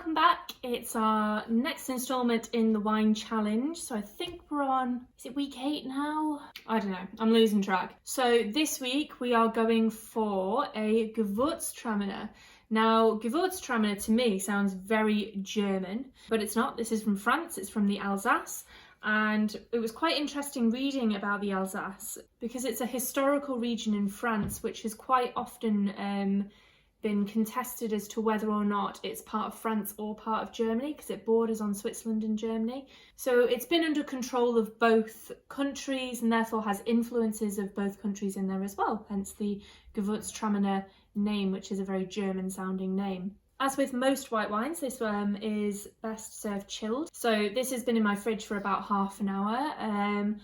welcome back. It's our next instalment in the wine challenge. So I think we're on, is it week 8 now? I don't know, I'm losing track. So this week we are going for a Gewurztraminer. Now, Gewurztraminer to me sounds very German, but it's not. This is from France, it's from the Alsace. And it was quite interesting reading about the Alsace because it's a historical region in France which has quite often been contested as to whether or not it's part of France or part of Germany because it borders on Switzerland and Germany. So it's been under control of both countries and therefore has influences of both countries in there as well, hence the Gewurztraminer name, which is a very German sounding name. As with most white wines, this is best served chilled. So this has been in my fridge for about half an hour.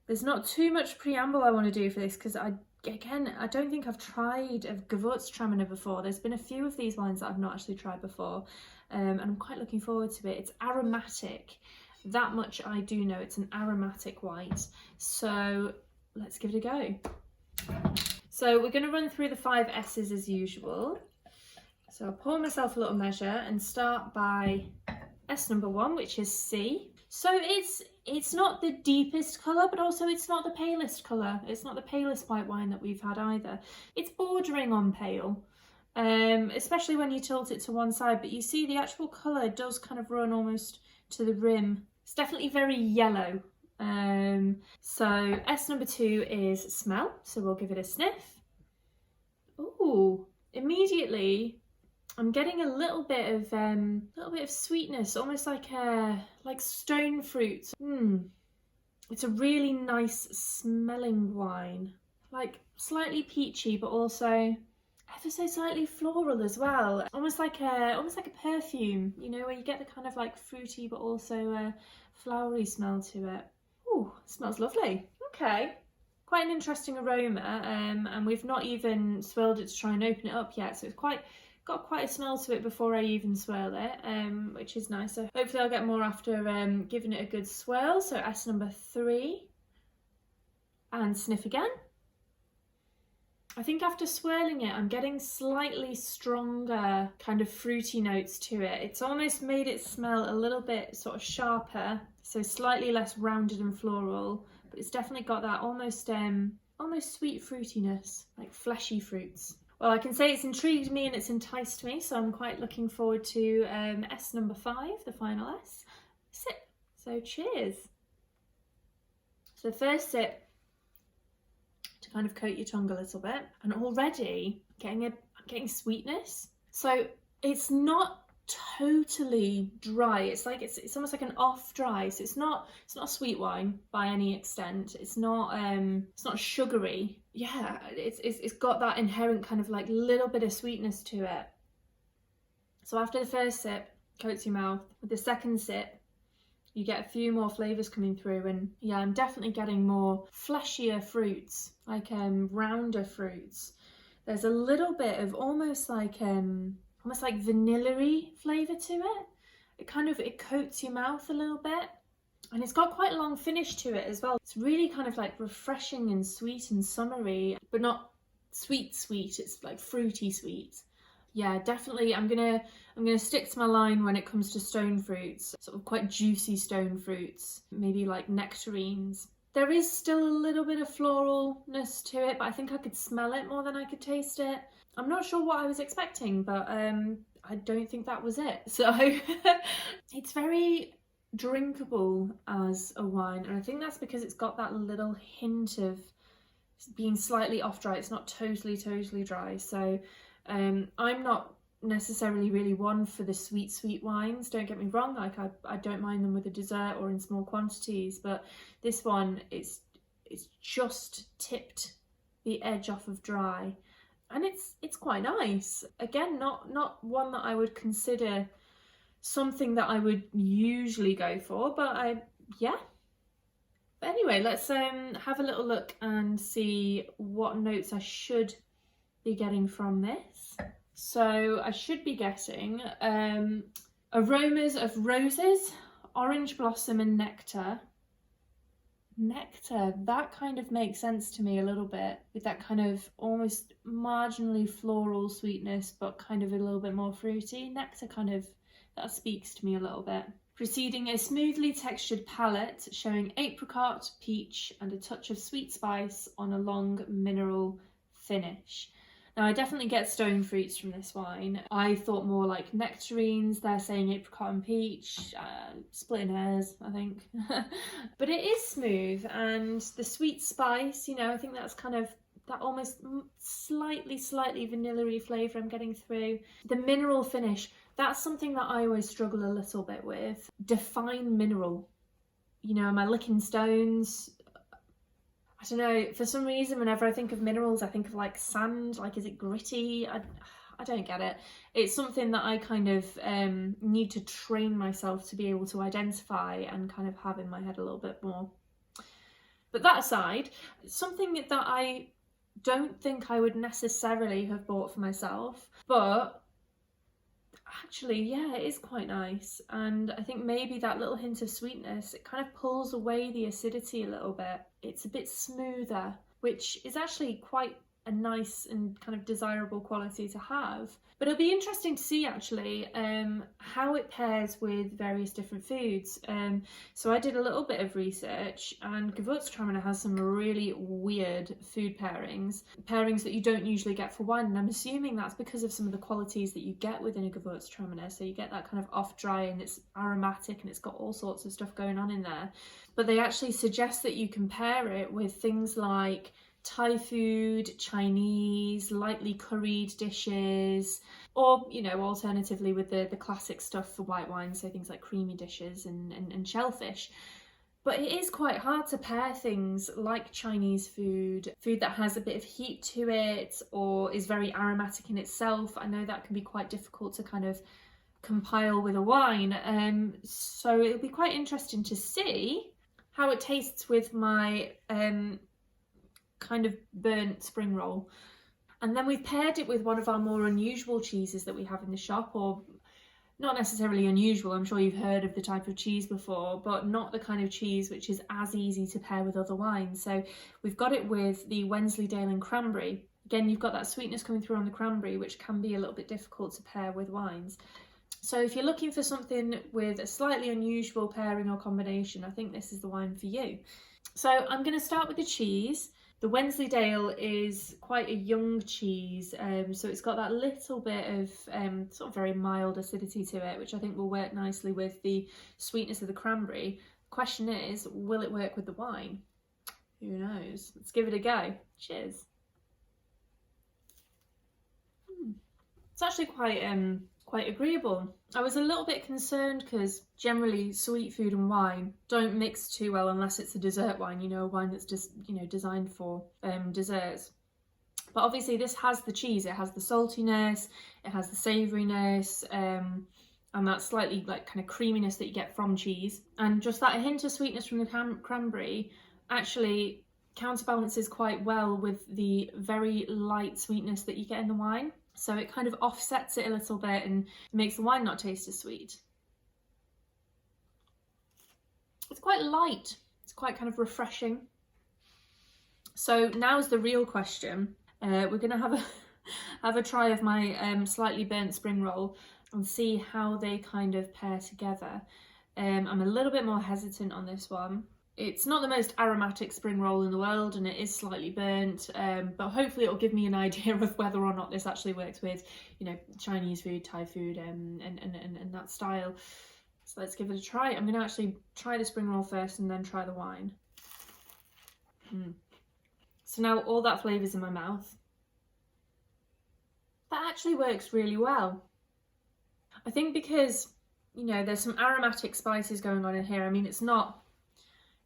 There's not too much preamble I want to do for this because I don't think I've tried a Gewurztraminer before. There's been a few of these wines that I've not actually tried before, and I'm quite looking forward to it. It's aromatic. That much I do know. It's an aromatic white. So let's give it a go. So we're going to run through the 5 S's as usual. So I'll pour myself a little measure and start by S number 1, which is C. So it's not the deepest colour, but also it's not the palest colour. It's not the palest white wine that we've had either. It's bordering on pale, especially when you tilt it to one side, but you see the actual colour does kind of run almost to the rim. It's definitely very yellow. So S number 2 is smell, so we'll give it a sniff. Ooh, immediately I'm getting a little bit of sweetness, almost like stone fruits. It's a really nice smelling wine, like slightly peachy, but also ever so slightly floral as well. Almost like a perfume, you know, where you get the kind of like fruity, but also a flowery smell to it. Ooh, smells lovely. Okay. Quite an interesting aroma, and we've not even swirled it to try and open it up yet, so it's got quite a smell to it before I even swirl it, which is nice. So hopefully I'll get more after giving it a good swirl. So S number 3, and sniff again. I think after swirling it, I'm getting slightly stronger kind of fruity notes to it. It's almost made it smell a little bit sort of sharper, so slightly less rounded and floral, but it's definitely got that almost sweet fruitiness, like fleshy fruits. Well, I can say it's intrigued me and it's enticed me, so I'm quite looking forward to S number 5, the final S. Sip. So cheers. So first sip to kind of coat your tongue a little bit, and already I'm getting sweetness. So it's not totally dry. It's almost like an off dry. So it's not a sweet wine by any extent. It's not sugary. Yeah, it's got that inherent kind of like little bit of sweetness to it. So after the first sip, coats your mouth. With the second sip, you get a few more flavours coming through, and yeah, I'm definitely getting more fleshier fruits, like rounder fruits. There's a little bit of almost like vanilla-y flavour to it. It coats your mouth a little bit. And it's got quite a long finish to it as well. It's really kind of like refreshing and sweet and summery, but not sweet. It's like fruity sweet. Yeah, definitely. I'm gonna stick to my line when it comes to stone fruits, sort of quite juicy stone fruits, maybe like nectarines. There is still a little bit of floralness to it, but I think I could smell it more than I could taste it. I'm not sure what I was expecting, but I don't think that was it. So it's very drinkable as a wine, and I think that's because it's got that little hint of being slightly off dry. It's not totally dry. So I'm not necessarily really one for the sweet wines, don't get me wrong. Like I don't mind them with a dessert or in small quantities, but this one it's just tipped the edge off of dry, and it's quite nice. Again, not one that I would consider something that I would usually go for, but yeah. But anyway, let's have a little look and see what notes I should be getting from this. So I should be getting aromas of roses, orange blossom and nectar. Nectar, that kind of makes sense to me a little bit, with that kind of almost marginally floral sweetness, but kind of a little bit more fruity. Nectar kind of that speaks to me a little bit. Preceding a smoothly textured palate showing apricot, peach and a touch of sweet spice on a long mineral finish. Now I definitely get stone fruits from this wine. I thought more like nectarines. They're saying apricot and peach, splitting hairs I think. But it is smooth, and the sweet spice, you know, I think that's kind of that almost slightly vanilla-y flavour I'm getting through. The mineral finish, that's something that I always struggle a little bit with. Define mineral. You know, am I licking stones? I don't know, for some reason whenever I think of minerals I think of like sand, like is it gritty? I don't get it. It's something that I kind of need to train myself to be able to identify and kind of have in my head a little bit more. But that aside, something that I don't think I would necessarily have bought for myself, but actually, yeah, it is quite nice. And I think maybe that little hint of sweetness, it kind of pulls away the acidity a little bit. It's a bit smoother, which is actually quite a nice and kind of desirable quality to have. But it'll be interesting to see actually how it pairs with various different foods. So I did a little bit of research, and Gewurztraminer has some really weird food pairings that you don't usually get for wine, and I'm assuming that's because of some of the qualities that you get within a Gewurztraminer. So you get that kind of off dry, and it's aromatic, and it's got all sorts of stuff going on in there. But they actually suggest that you can pair it with things like Thai food, Chinese, lightly curried dishes, or, you know, alternatively with the classic stuff for white wine, so things like creamy dishes and shellfish. But it is quite hard to pair things like Chinese food that has a bit of heat to it or is very aromatic in itself. I know that can be quite difficult to kind of compile with a wine. So it'll be quite interesting to see how it tastes with my kind of burnt spring roll. And then we've paired it with one of our more unusual cheeses that we have in the shop, or not necessarily unusual, I'm sure you've heard of the type of cheese before, but not the kind of cheese which is as easy to pair with other wines. So we've got it with the Wensleydale and cranberry. Again, you've got that sweetness coming through on the cranberry, which can be a little bit difficult to pair with wines. So if you're looking for something with a slightly unusual pairing or combination, I think this is the wine for you. So I'm going to start with the cheese. The Wensleydale is quite a young cheese, so it's got that little bit of sort of very mild acidity to it, which I think will work nicely with the sweetness of the cranberry. The question is, will it work with the wine? Who knows? Let's give it a go. Cheers. It's actually quite agreeable. I was a little bit concerned because generally sweet food and wine don't mix too well unless it's a dessert wine, you know, a wine that's just, you know, designed for desserts. But obviously this has the cheese, it has the saltiness, it has the savouriness, and that slightly like kind of creaminess that you get from cheese. And just that hint of sweetness from the cranberry actually counterbalances quite well with the very light sweetness that you get in the wine. So it kind of offsets it a little bit and makes the wine not taste as sweet. It's quite light. It's quite kind of refreshing. So now's the real question. We're going to have a try of my slightly burnt spring roll and see how they kind of pair together. I'm a little bit more hesitant on this one. It's not the most aromatic spring roll in the world, and it is slightly burnt, but hopefully it'll give me an idea of whether or not this actually works with, you know, Chinese food, Thai food, and that style. So let's give it a try. I'm going to actually try the spring roll first and then try the wine. So now all that flavour's in my mouth. That actually works really well. I think because, you know, there's some aromatic spices going on in here. I mean, it's not,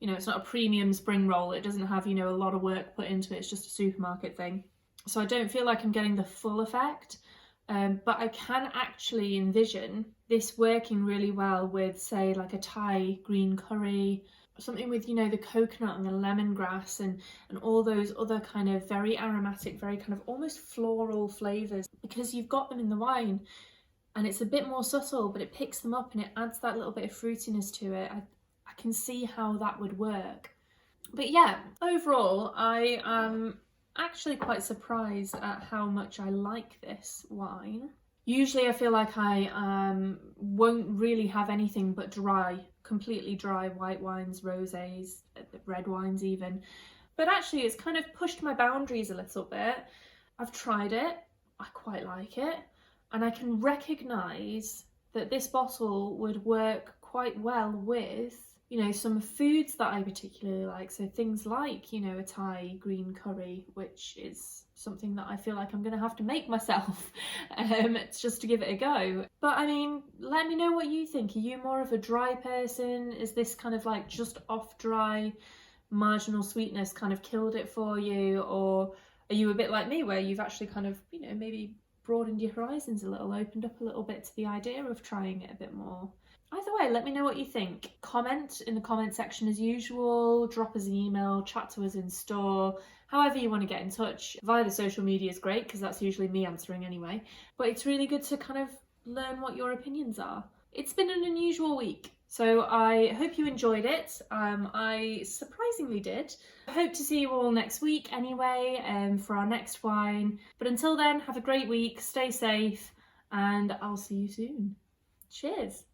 you know, it's not a premium spring roll. It doesn't have, you know, a lot of work put into it. It's just a supermarket thing. So I don't feel like I'm getting the full effect, but I can actually envision this working really well with, say, like a Thai green curry, something with, you know, the coconut and the lemongrass and all those other kind of very aromatic, very kind of almost floral flavours, because you've got them in the wine and it's a bit more subtle, but it picks them up and it adds that little bit of fruitiness to it. I can see how that would work. But yeah, overall I am actually quite surprised at how much I like this wine. Usually I feel like I won't really have anything but dry, completely dry white wines, rosés, red wines even. But actually it's kind of pushed my boundaries a little bit. I've tried it, I quite like it, and I can recognise that this bottle would work quite well with, you know, some foods that I particularly like. So things like, you know, a Thai green curry, which is something that I feel like I'm going to have to make myself just to give it a go. But I mean, let me know what you think. Are you more of a dry person? Is this kind of like just off dry, marginal sweetness kind of killed it for you? Or are you a bit like me where you've actually kind of, you know, maybe broadened your horizons a little, opened up a little bit to the idea of trying it a bit more? Either way, let me know what you think. Comment in the comment section as usual, drop us an email, chat to us in store, however you want to get in touch. Via the social media is great because that's usually me answering anyway, but it's really good to kind of learn what your opinions are. It's been an unusual week, so I hope you enjoyed it. I surprisingly did. I hope to see you all next week anyway, for our next wine. But until then, have a great week, stay safe, and I'll see you soon. Cheers!